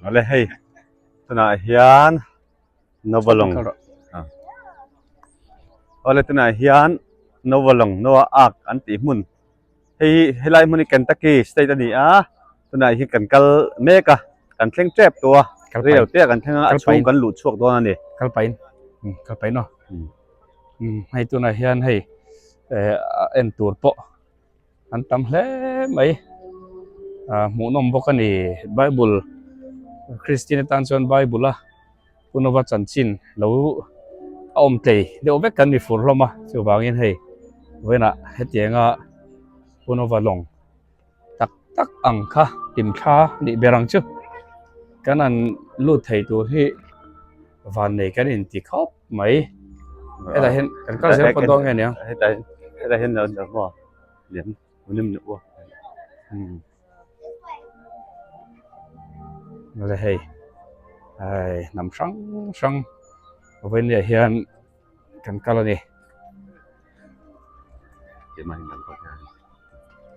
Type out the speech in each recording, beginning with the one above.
Ole hey, tuna hian novolong. Ole tuna hian novolong no ak anti mun. Hey helai muni Kentucky state ani a. Tuna hi kan kal meka kan thleng trap tua. Real te kan thleng a chung kan lu chuak don ani. Kalpain no. Hay tuna hian hey en tur po. An tam hle mai. Mu nom bok ani Bible Christian Tanson Bible la. Punova chanchin lo om tei de ovek kan ni fur loma chu wangin hei wena hetianga punova long tak tak ang kha tim kha ni berang chu kanan lu thei tur hi van nei kan in ti khop mai eta hen kan kal se podong nge nya Heta hen no mo. Lian unim no. Rồi hei ai nằm sang bên này hiện kan kal ni Cái mày nằm có nhà.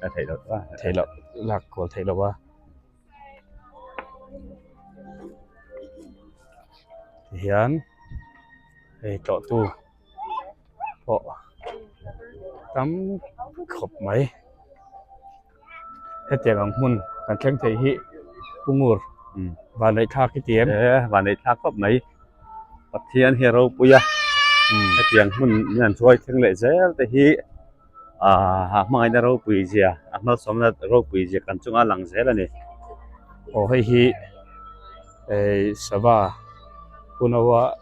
Ta thấy được quá. thei lo lạc của thei lo wa hiện hei to tu po tam khop mai hetiang ang mun kan keng thei hi pungur và lấy thác cái tiếng Và này thác khop mấy. Bắt thiên hero puya. Cái tiếng mun nhận chuối thing lệ dễ te hi mai na ro pui zia. Mà som na ro pui zia kan chunga lang dễ là nè. o hei hi sava punawa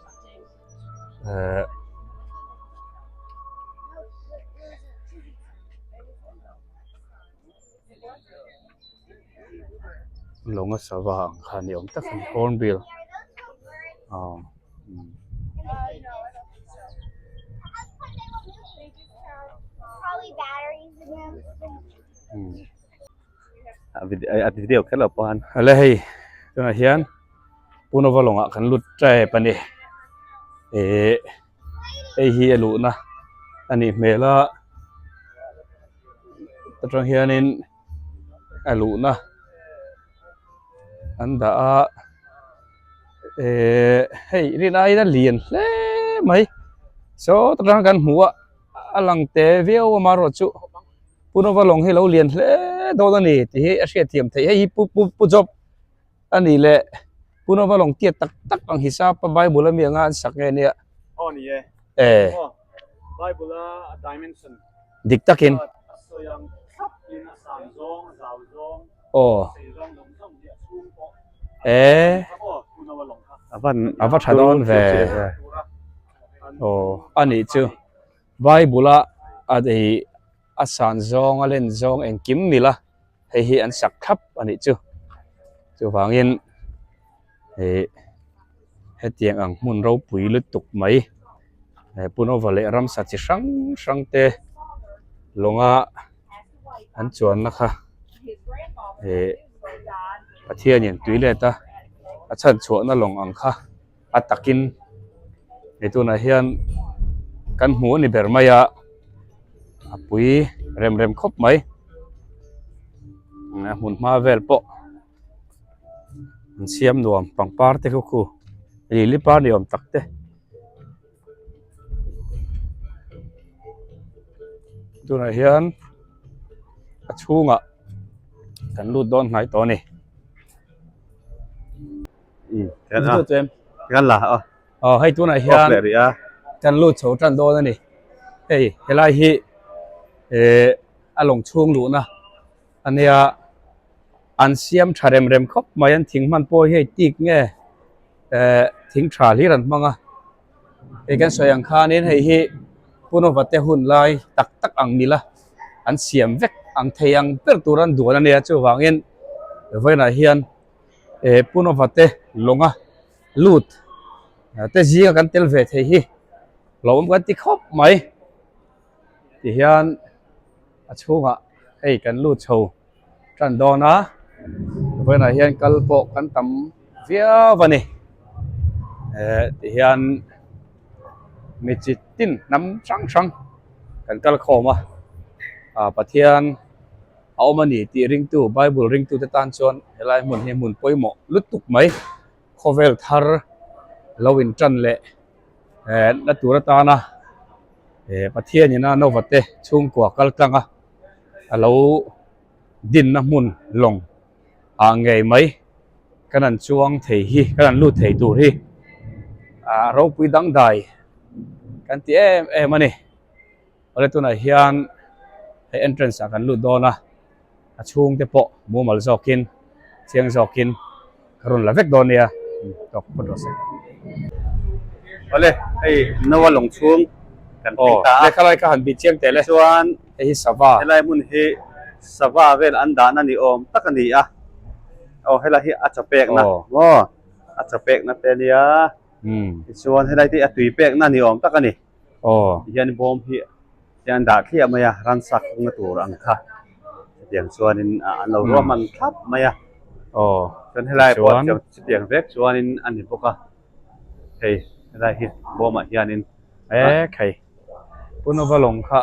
longa sava khani om tak hornbill Probably batteries in them. Video cái là pan. ale hei tuna hian punawa longa kan lut trai pani ei hi alu na ani mela tatrang hianin alu na anda a hei rin ai na lian hle mai so tatrang kan huwa alang te veo maro chu punawa long hi lo lian hle do da ni ti hi a hriat thiam thei hei pu job ani le punawa long tiat tak tak ang hisap pa bible mi anga an sak nge nia Oh ni Bible dimension. dik takin So yang khắp in san zong, zao zong, o sei zong long zong dia chung po. avat hadon ve o ani chu bible a dei asan zong alen zong en kim nila hei hi an sak khap ani chu wangin hetiang ang mun ro pui lut tuk mai punawa le ram sa chi sang te longa an chuan na kha pathian yen tuile ta a chan chuan na long ang kha atakin etuna hian kan hmu ni bermaya apui rem khop mai mun ma vel po siam nuam pangpar te khu li pa ni om tak te tuna hian a chunga kan lut don ngai to ni Cái là hei tuna hian lệ ria. kan lut chho tran do ni hei helai hi along chung lu na ania an siam tharem khop mai an thing man po hei tik nge thing thra li ran manga kan soyang khan in hei hi punawa te hun lai tak tak ang nila an siam vek ang theiang per turan duan ania chu wangin voina hian punawa te longa lut te zinga kan tel ve thei hi lom kan ti khop mai ti hian a chunga hei kan lut chho tran do na voina hian kalpo kan tam via vani ti hian mi chi tin nam sang kan kal khoma pathian เอามานี่ตีริงตู้ไบเบิลริงตู้ตะตานชวนเฮลายหมุนเฮหมุนป่วยหมอลุดตุกไหมโคเวลทาร์ลาวินจันเละนัตุรตานะประเทศนี้นะโนวัตเตชุ่มกว่ากัลตังอ่ะเราดินนะหมุนลงไงไหมกันนั้นช่วงเทียกันนั้นลุดเทียตัวที่เราไปดังได้กันที่มันนี่อะไรตัวไหนเฮียนให้ entrance กันลุดโดนะช่วงเตปะมัวมัลจอกินเชียงจอกินกรุณละเวกโดนเนี่ยตกปวดหัว เอาเลยไอ้นวลงช่วงกัน โอ้ ติงตา เล็กอะไรก็หันบิดเชียงแต่เลย ส่วน ไอ้สวา ให้ไรมุนเฮสวาเวลอันดานันนิอมตักนี่อ่ะเอาให้ไรที่อาจจะเปกนะว่าอาจจะเปกนะเตเลียส่วนให้ไรที่อัตุยเปกนั่นนิอมตักนี่ โอ้ ยันบอมพี่ยันดาขี้มายารันสักงตัวรังค่ะเสียงส่วนนี้เรารู้ว่ามันทับมายา โอ้ ส่วนให้ไรปวดเสียงเวกส่วนนี้อันนี้พวกเฮ้ยให้ไรที่บอมยันนี้ใครปุ่นว่าลงค่ะ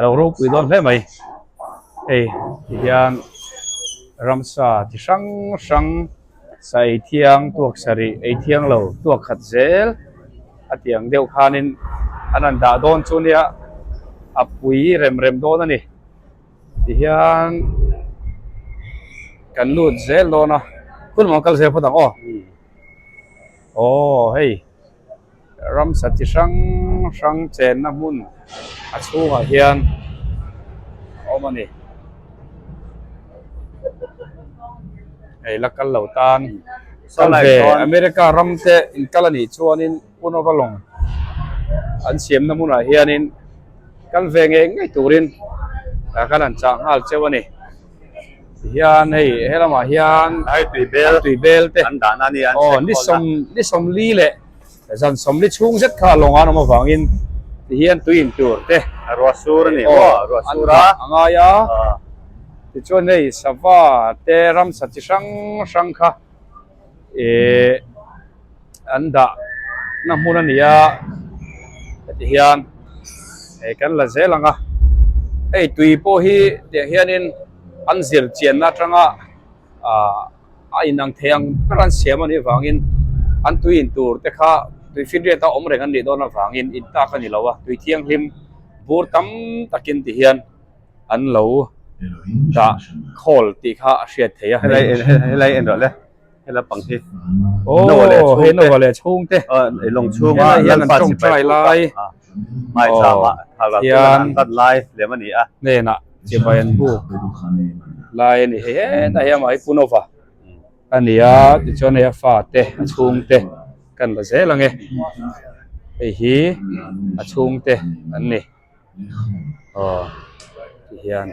เรารู้คุยโดนได้ไหมยันรำซาที่สังใส่เทียงตัวสรีเทียงเราตัวขัดเซลเทียงเดียวขานินอันนั้นดาโดนชุนยาปุยเร็มโดนนี่ยันกันลูดเซลโดนะคุณมองกันเซลพอดังโอ้เฮ้ยรำสัตย์สังเจนนะมุนชูเฮียนเอามานี่ลักกันเหล่าตานกันเวอเมริการำเตอินกัลนี่ชวนินปุนอวลงอันเสียมนะมุนเฮียนินกันเวงเองไงตูรินกันอันจ้างฮัลเจวนี่เฮียนเฮลมาเฮียนไอ้ตุยเบลเตอันดานันนี่อัน อ๋อนี่สมลีแหละแต่ฉันสมลีชุ่งเซ็ตขาลงอันมาฟังอินเฮียนตุยนตัวเตรัวซูรนี่ว่ารัวซูระอ่างายาที่ชวนในสวาเตรำสัจสังค่ะอันดาน้ำมูนันยาที่เฮียนกันละเซลังอ่ะตุยโพฮีเดียเฮียนินอันเสียเจียนนะจังอ่ะไอ้นางเทียงพระรันเสียมันนี่ฟังอินอันตุยนตัวแต่ข้าตุยฟินเรียตาอมเรงอันนี้โดนนะฟังอินตากันนี่แล้ววะตุยเทียงหิมบูร์ตั้มตะกินที่เฮียนอันเหลาตาโคลตีข้าเสียเทียให้ไรเอ็นหรอเลยให้เราปังที่โอ้เห็นว่าเลยชุ่งเต้ไอ้ลงชุ่งว่ายังกันจงใจลายไม่ทราบว่าถ้าเราตัดลายเหลือมันนี่อ่ะเนี่ยนะเจ็บไปอันบุกลายนี่เฮ้แต่ยังไม่ปุ่นอฟ้าอันนี้อ่ะที่ชนเนี่ยฟ้าเต้ชุ่งเต้กันละเสียละไงฮีชุ่งเต้อันนี้ที่เฮียน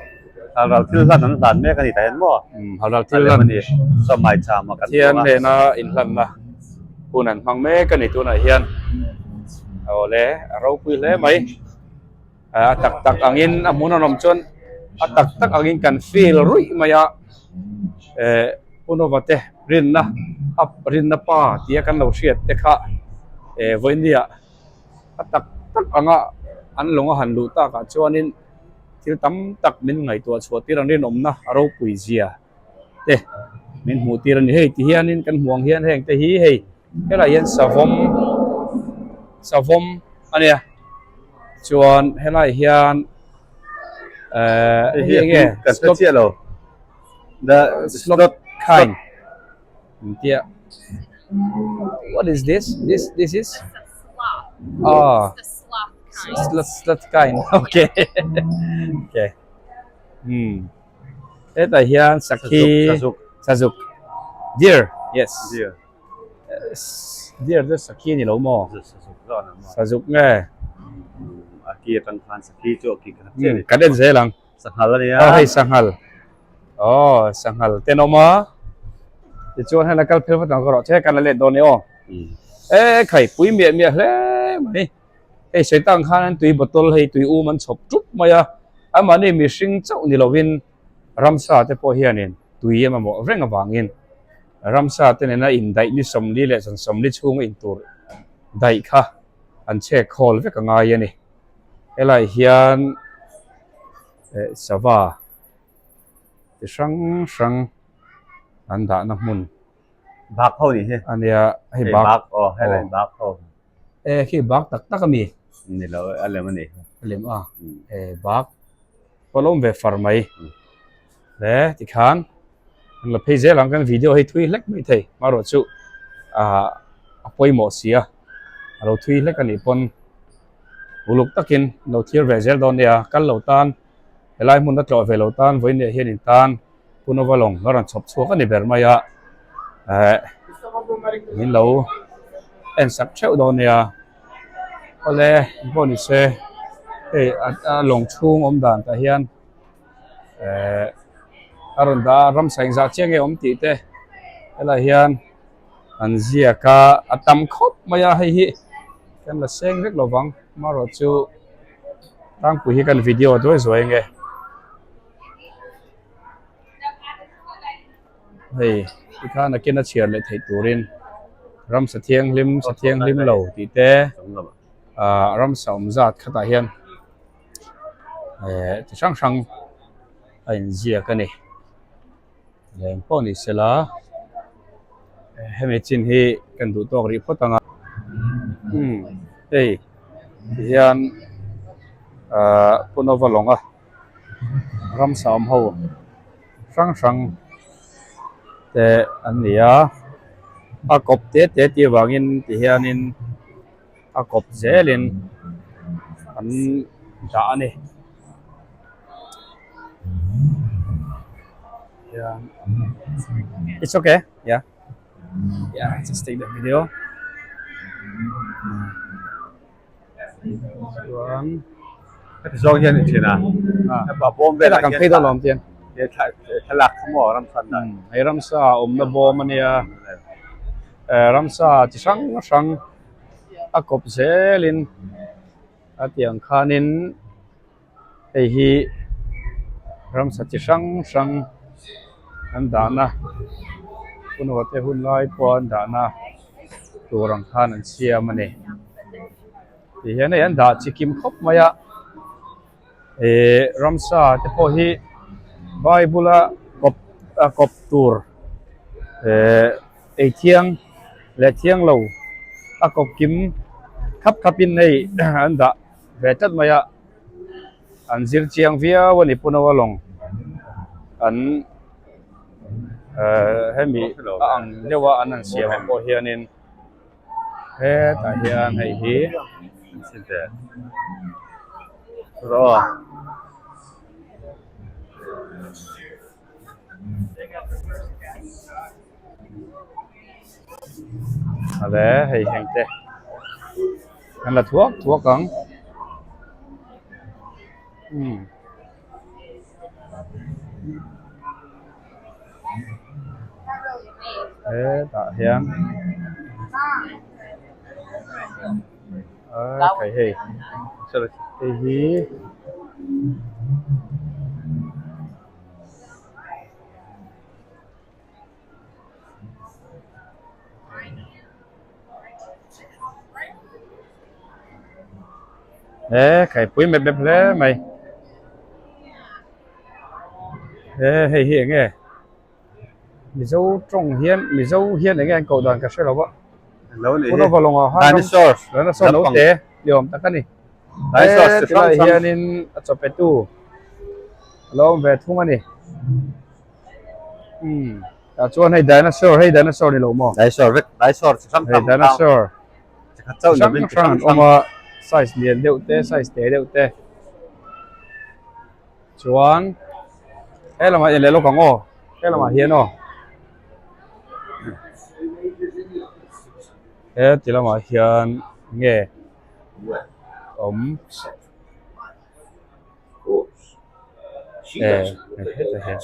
ถ้าเราที่ร้านนั้นร้านแม่กันนี่แต่เห็นบ่ถ้าเราที่ร้านนี้สมัยชามากันเฮียนเนี่ยนะอินลันนะผู้นั้นฟังแม่กันนี่ตัวไหนเฮียนเอาเลยเราคุยเลยไหมตักangin amun anom chon tak angin kan feel rui maya puno bate rin na pa tia kan lo hriat te kha voinia tak anga an longa han lu ta ka chuanin thil tam tak min ngai tua chuati rang rin omna aro pui zia te min mu ti ran hei ti hianin kan huang hian heng te hi hei hela hian savom ania chuan helai hian nghe cần phải chia lầu the slot kind yeah what is this is slot kind okay okay Eta hian Sazuk deer yes deer the Saki ni lo mo Sazuk nghe kia tăng phan Saki chỗ kia cái đến dễ lắm Sanghal này hay Sanghal Sanghal tên ông á thì cho hay là cái phim phát nào có rõ chứ cái là lên đồn này ô khải quý miệng lẽ mà đi sẽ tăng khăn tùy bột tol hay tùy u mình chụp chút mà à mà này mình sinh cháu ni lovin ramsa te po hian in tùy mà mo reng awangin ramsa te na in dai ni som ni le som ni chung in tur dai kha an che khol ve ka ngai ani elai hian sava ti sang an da na mun bạc thôi đi he ania hei hey bak bạc hay là bạc thôi khi bak tak tak mi này là anh làm này lim a bak polom ve farmai le ti khan la phei lang kan video hei thui lek mai thei maro chu apoi mo sia alo thui lek ani pon uluk takin lo thir ve zel don ya kal lo tan helai mun na tlo ve lo tan voi ne hian in tan punovalong ngaran chop chu ka ni ber maya min lo en sak cheu don ya ole boni se long chung om dan ta hian aron da ram sang za chenge om ti te ela hian an zia ka atam khop maya hei hi kan la seng rek lovang maro chu tang pu hi kan video doi zoi nge hei ikha na kena chiar le thei turin ram sathiang lim lo ti te ram saum zat khata hian ti sang ein zia ka ni leng po ni sela hemi chin hi kan du tok ri photanga ei hian punovalonga ram saum ho sang te ania a kop te ti wangin ti hianin a kop zelin an da ani yeah it's okay yeah just take the video one cái do hiện thì nào bà bom về là càng thấy đó làm tiền để thay lạc không bỏ làm sẵn này hay ram sa na bom ania ram sa chỉ sang a kop zelin a tiang khanin ei hi ram sa chi sang an dana puno te hun lai pon dana turang khan an siam ani ti hian an da chikim khop maya ram sa te po hi bible kop tur ei thiang le thiang lo a kop kim khapin nei an da ve tat maya an zir chiang via wani punawalong an hemi ang lewa an siam po hianin he ta hian hei hi xin thế rồi ale hei heng te an la thuak ang ta hian cái hei sao hei hi cái pui mẹ bẹp lẽ mày hei hi nghe mi dâu trồng hiên này nghe anh cầu đoàn cả xe đâu lâu này nó vào lòng ha dinosaur nó sao nấu té liom ta cái này dinosaur thì là hiên in cho bé tu lo về thung anh này chuan hay dinosaur này lâu mò dinosaur sang hay dinosaur chắc cháu sang mà size liền đều té size té đều té chuan hay là mà lấy lo càng ô hay là mà hiên ô chỉ là mà hiền nghe ống hết rồi hết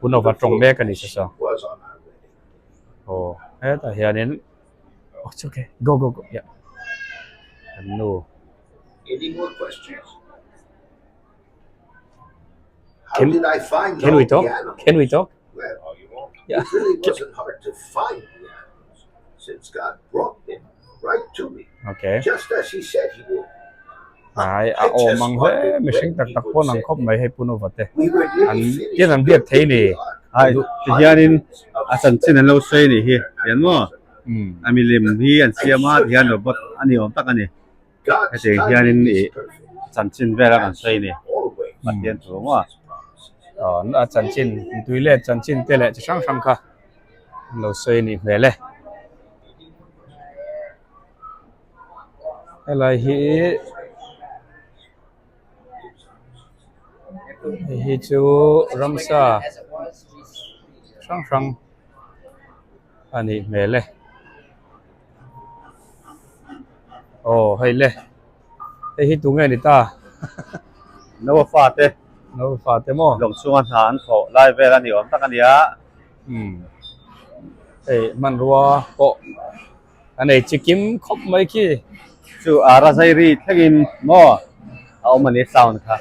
Punova trồng bé cái này sao hết rồi hiền đến it's okay go yeah no Any more questions? How Can- did I find can all we talk the animals? can we talk Well, yeah it really wasn't hard to find the animals, since God brought them right to me, โอเค just as he said he would. หายอาโอมังเฮไม่ใช่ตักตักพ่อนังคบไม่ให้ปุโนวัตเต We were Anh nearly biết làm việc thế này. ai thì hianin asan chin an lo sei ni hi yan mo อืม ami lim hi an siama hian robot ani om tak ani God's Kasi hianin timing is eh, perfect. chan chin vera kan sei ni Always. pat hian chu mo อ๋อน่าจันชินตุยเล่จันชินเตะเละจะช่างช่างค่ะเราเซยนี่เวเล่อะไรฮิจูรัมซาช่างช่างอันนี้เวเล่โอ้ให้เล่ฮิตุงไงนี่ตา no fa te เราฝาเตโม long sungan ha an tho lai vera ni om tak ani a อืมเอ้มันรัวโปอันไหนจิกิมครบไหมขี้ chu ara sai ri thlengin mo au mani sound kha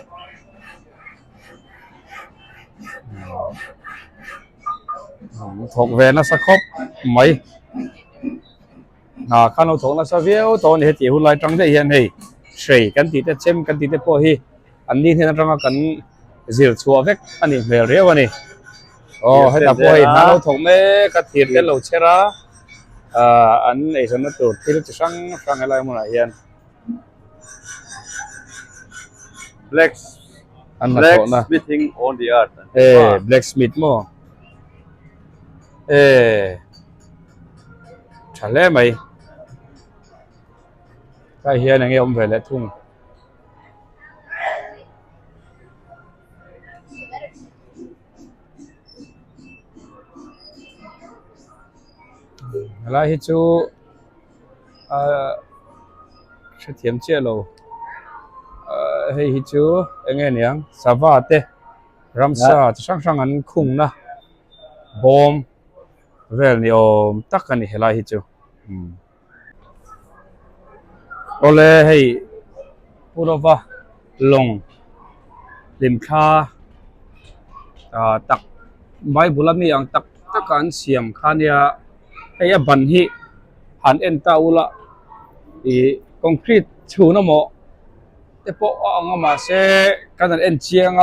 ถกเวนัสครบไหมข้าเราถกนัสเวียวตอนนี้ที่หุ่นลายจังได้เห็นให้เฉยกันติดแต่เช่มกันติดแต่พอฮีอันนี้ที่นั่นจังกันจิลชัวเวกอันนี้เวเรียวนี่โอ้ให้ตาพอฮีน่าเราถกไม่กระถิ่นเดลเชราอันไอ้ส่วนนั้นตัวที่เราจะสั่งอะไรมาเห็น black อันนั้น black ถกนะ smithing on the earth blacksmith มั้งใช่เลยไหมก็เฮียนั่งยอมไปแล้วทุ่งอะไรที่จูชื่อเทียมเจ้าเราให้ที่จูยังไงเนี่ยสวัสดีรัมซาจะช่างอันคุ้งนะบอมเวลนี่โอมตักกันนี่เฮลัยฮิจูโอเลให้พูดว่าลงลิมคาตักใบบุลมีอังตักกันเสียมคาเนี่ยให้บันฮิหันเอ็นตาอุละคอนกรีตชูน้ำโมแต่พออังมาเสกันเอ็นเชียง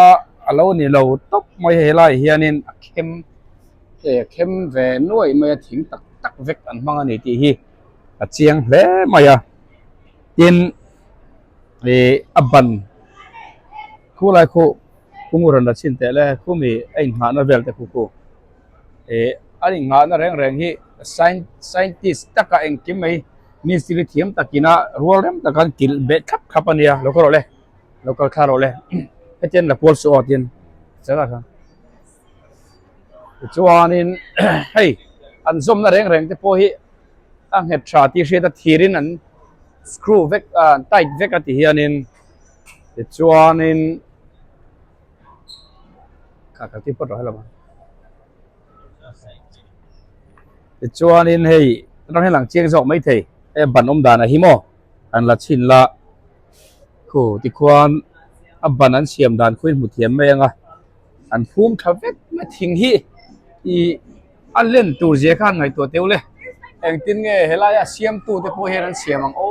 เรานี่เราตบไม่เฮลัยเฮียนินเข้มเวนุ่ยไม่ถึงตักเวกอันมังอันนี้ที่เชียงเล่ไม่ยินอับบันคู่ไรคู่งูรันดัชินแต่ละคู่มีไอ้งานนั่นเวลแต่คู่อันนี้งานนั่นแรงที่ scientist ตักเองกิมไม่มีสิริเทียมตักกินะรัวเร่มตักกันกิลเบ็ดขับปันเนี่ยเราก็รู้เลยเราก็คาร์รู้เลยให้เจนละพอลสอดยินใช่ไหมครับจวนนินเฮ้ยอันส้มนั่นแรงที่พอฮีอังเหตุชาติเสียตัดทีรินอันสครูเวกไต่เวกที่เฮียนินจวนนินข้าที่พูดอะไรบ้างจวนนินเฮ้ยต้องให้หลังเชียงจอกไม่เทไอ้บันอมดานะฮิโมอันละชินละคู่ที่ควรอับบันอันเสียมดานคุยหมุดเทียมไม่ยังอันภูมิทเวกไม่ทิ้งฮีอันเล่นตัวเสียข้างไงตัวเตียวเลยเองตินไงเฮล่าเสียมตัวเตโพเฮนันเสียมังโอ้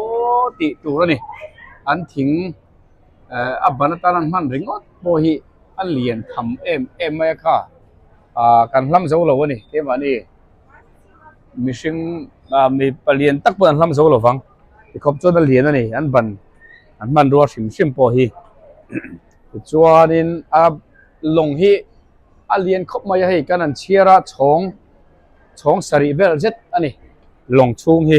ติตัวแล้วนี่อันทิ้งอับบันตานันมันริงอดโพฮีอันเลียนทำเอ็มไม่ค่ะการล้ำโซ่เราวะนี่เกี่ยวกับนี่มิชิงมีเปลี่ยนตักเปิดล้ำโซ่เราฟังที่ครบจนเลียนนี่อันมันรัวชิมโพฮีจวนนินลงฮีอันเลียนครบมาให้กันนั่นเชียระช่องสรีเวลเจ็ดอันนี้ลงชุ่งฮี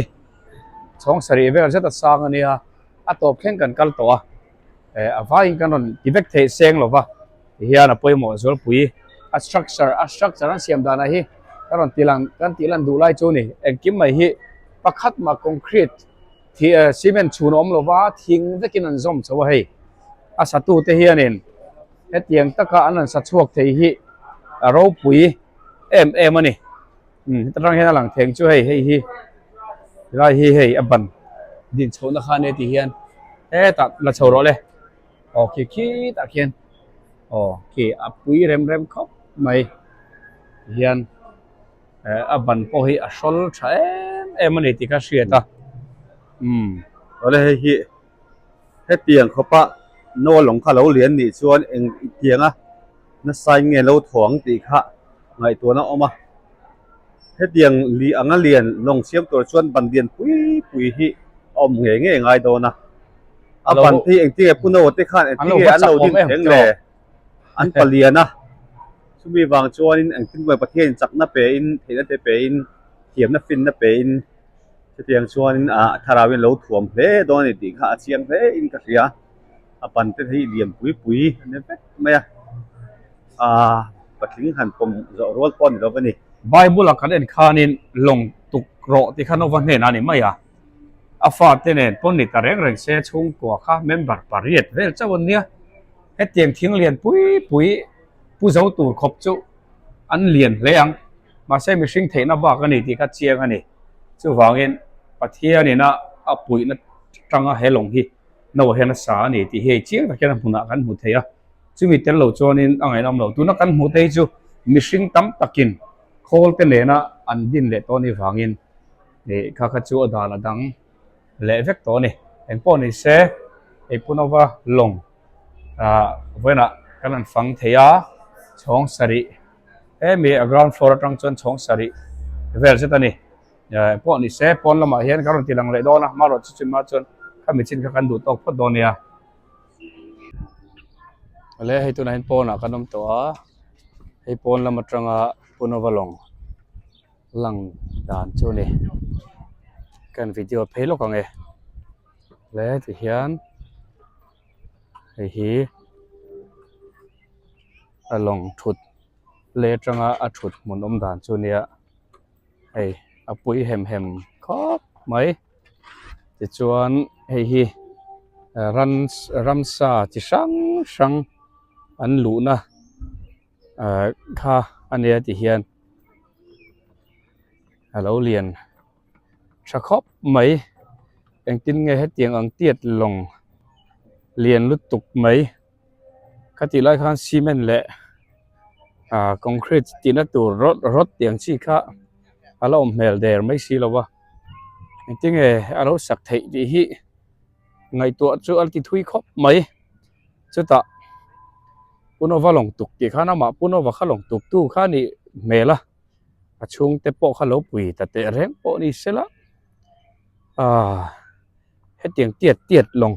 ช่องสรีเวลเจ็ดสร้างอันนี้ตบแข่งกันกันตัวว่าอิงกันนั่นที่เวกเทเซงหรอวะเฮียน่ะป่วยหมดส่วนปุ๋ยstructure นั้นเสียมดานะฮีกันนั่นตีลังดูไล่โจนี่เอ็งกิมไม่ฮีประคัดมาคอนกรีตที่ซีเมนต์ชูนอมหรอวะทิ้งเวกินันซอมสวะฮีสัตว์ตัวเทียนินเอตียงตะกะอันนั้นสัตว์ชวกเทียฮีเราปุ๋ยเอ็มอันนี้ตรังเห็นหลังเทียงช่วยให้ไรให้อับบันดินโชนักขันเอติเฮียนตัดละโชว์รอเลยโอเคตะเคียนโอเคปุ๋ยเร็มครับไม่เฮียนอับบันพอให้อัชลใช้มันเอติกาเชียตา เอาเลยให้เตียงเขาปะโน่หลงข้าเราเหรียญนี่ชวนเองเตียงอ่ะน่าใส่เงี้ยเราถ่วงตีค่ะไงตัวนั้นออกมาให้เตียงลีอังเลียนลงเสียมตัวชวนบันเดียนปุยฮิอมเงี้ยเงี้ยไงโดนนะอ่ะบันที่เองที่พูดโน้ตที่ข้านเองที่อันเราดิ้นเองเลยอันปะเลียนะชุมีวางชวนเองที่เมืองประเทศจักน่าเป็นเห็นน่าจะเป็นเขียมน่าฟินน่าเป็นเตียงชวนทาราวินเราถ่วงเพลโดนนี่ตีค่ะเชียงเพลอินกระเสียปันที่เหลี่ยมปุยเนี่ยเป็นไหมปัดทิ้งหันผมจะรวดป้อนเราไปนี่ Bible กันเอ็นคานินลงตุกโรที่ข้านวันเนี่ยนั่นนี่ไม่อะอาฟาดเนี่ยปนนี่ตะเร่งเสียช่วงกว่าข้าเมมเบอร์ปารีสเวลเจ้าวันเนี้ยให้เตียงทิ้งเรียนปุยผู้เจ้าตัวขบจุอันเรียนเลยยังมาใช้มิชิงเทน่าบ้ากันนี่ที่กัดเชียงกันนี่จู่ฟังเห็นประเทศนี่นะอาปุยนะจังอาเฮลงที่นวเฮนัสานี่ที่เฮเชียงแต่แค่นั้นหุ่นกันหุ่นเทียจู่มีเตลโลจอนี่อังไงน้ำเราตัวนักกันหุ่นเทียจู่มิชิงตั้มตะกินโคลเตเนนะอันดินเละตัวนี้ฟังเห็นนี่ข้าขจู่ดาลดังเละเวกตัวนี่เอ็งป้อนนี่เสไอ้ปุ่นว่าลงเวน่ะกันนั้นฟังเทียช่องสรีมีground floor ตรงจนช่องสรีเวลเสร็จนี่ป้อนนี่เสป้อนละมาเห็นการันตีหลังเลยโดนนะมารถจุดมาจนข้ามีชินกันดูตกพอดโดนเนี่ยเลยให้ตัวนั้นป้อนอ่ะกันน้ำตัวให้ป้อนละมาตรงปุ่นว่าลงหลังด่านจูนี่กันวิดีโอเพลย์ลูกของเอเลยที่เห็นให้ลงถุดเลจังถุดหมุนด่านจูเนี่ยปุยเห็มครบไหมจะชวนให้รันซาที่ช่างอันหลูนะค่ะอันเนี้ยที่เห็นเราเรียนชักครบไหมเองตินไงให้เตียงอังเตียดลงเรียนลุตุกไหมคติไล่ข้างซีเมนต์แหละคอนกรีตตีนัดตัวรถเตียงชีค่ะเราเมลเดอร์ไม่ซีหรอวะเองตินไงเราสักเทดีฮีไงตัวจู่อันที่ทุยครบไหมจุดตะปุ่นว่าหลงตุกที่ข้าน้ำมาปุ่นว่าข้าหลงตุกตู้ข้านี่เมล่ะช่วงเตปโปข้าลบปุยแต่เตะเร่งโปนี่เสร็จละให้เตียงเตียดลง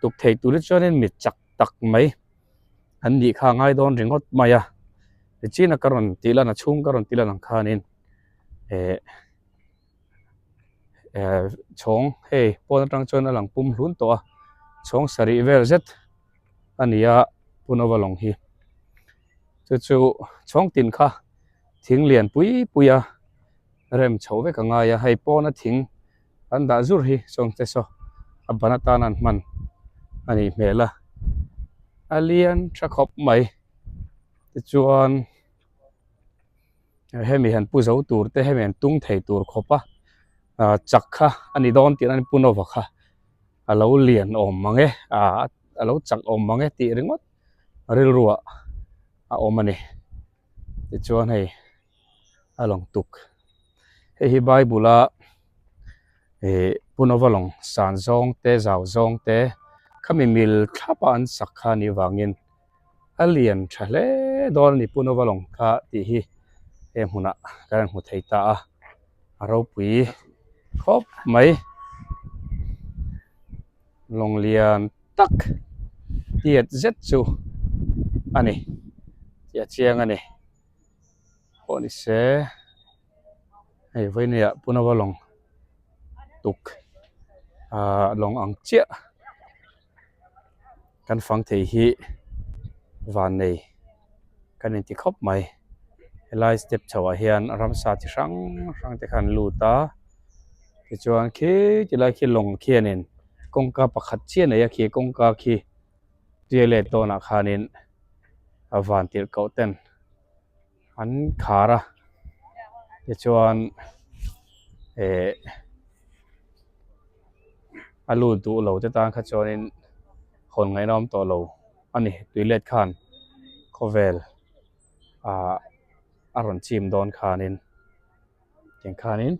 ตุกเทตุลิจอนี่มีจักตักไหมอันนี้ข้างไงโดนริงหดมาอ่ะแต่จีน่ะการันตีละนะช่วงการันตีละนังคานินช่องปนตรังจนหลังปุ่มลุ้นตัวช่องสรีเวลเซตอันนี้ปุ่นว่าลงฮีจู่ช่องตินค่ะทิ้งเหรียญปุยเริ่มเฉาไปกับไงให้ปอนะทิ้งอันดาจุร์ฮีช่องเตโซอับบานาตานันมันอันนี้เมล่ะเลียนชักขบไหมจวนให้มีหันผู้เจ้าตัวแต่ให้มีหันตุ้งไทยตัวขบจักค่ะอันนี้โดนตีนันปุ่นว่าค่ะเราเลียนอมมังเราจักอมมังตีเรื่องวัดเรื่องรัวอมมันนี่จวนให้ลองตุกให้ใบบุระปุ่นว่าลงสานซองเตะเจ้าซองเตะข้ามีมิลข้าปานสักขานี่วางินเลียนทะเลโดนนี่ปุ่นว่าลงข้าตีฮีหุ่นการหัวไทยตาเราปุยครบไหมโรงเรียนตักเตียดเจ็ดจูอันนี้เตียดเชียงอันนี้โอ้นี่เสียไว้เนี่ยปุ่นว่าลงตุกลงอังเจียกันฟังเทีวันนี้กันนี่ที่ครบไหมไลฟ์สเต็ปชาวเฮียนรำสาธิช่างที่ขันลูตาที่จวนขี้ที่ไล่ขี้ลงขี้นินกงกาปักขัดเชียนเนี่ยขี้กงกาขี้เจเลโตนักขานินวันที่เขาเต้นอันขาระที่จวนลูดูเราจะตั้งขจรนินคนไงน้อมตัวเราอันนี้ตุยเล็ดขันโคเวลอารอนชิมโดนขานินเก่งขานิน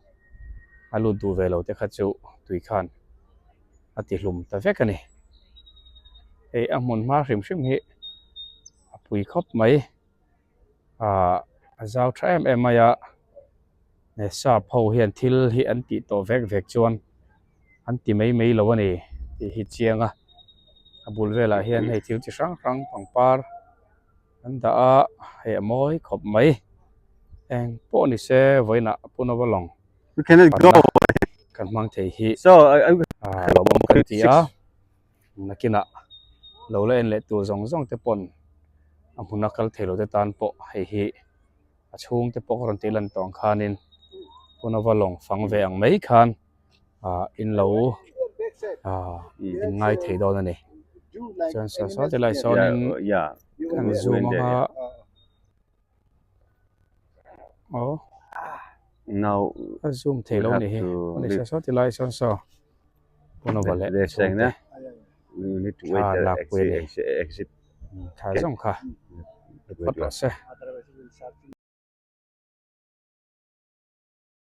ลูดูเวลเราจะขจู tùy khan à ti lùm ta vek ani ei a mun ma hrim hrim hi a pui khop mai a zau tha em maya ne sa pho hian thil hi an ti to vek vek chuan an ti mai lo ani ti hi chianga a bul vela hian hei thil chi hrang hrang pangpar an da a hei mawi khop mai eng po ni se voina puna walong We cannot go. kan mang thei hi So lo bom kan ti a nakina lo le en le tu zong zong te pon a hmuna kal thelo te tan po hei hi a chung te po ron te lan tong khanin puna walong fang ve ang mai khan in lo in ngai thei don ani chan sa sa te lai son in yeah. kan Yeah. zoom When nga oh Now a zoom thei lo have ni hi to ani leave. sa sa te lai son so puna wale They're saying that we need to wait Ah, the lạc quyền này. exit. thả rong kha Wait, bắt se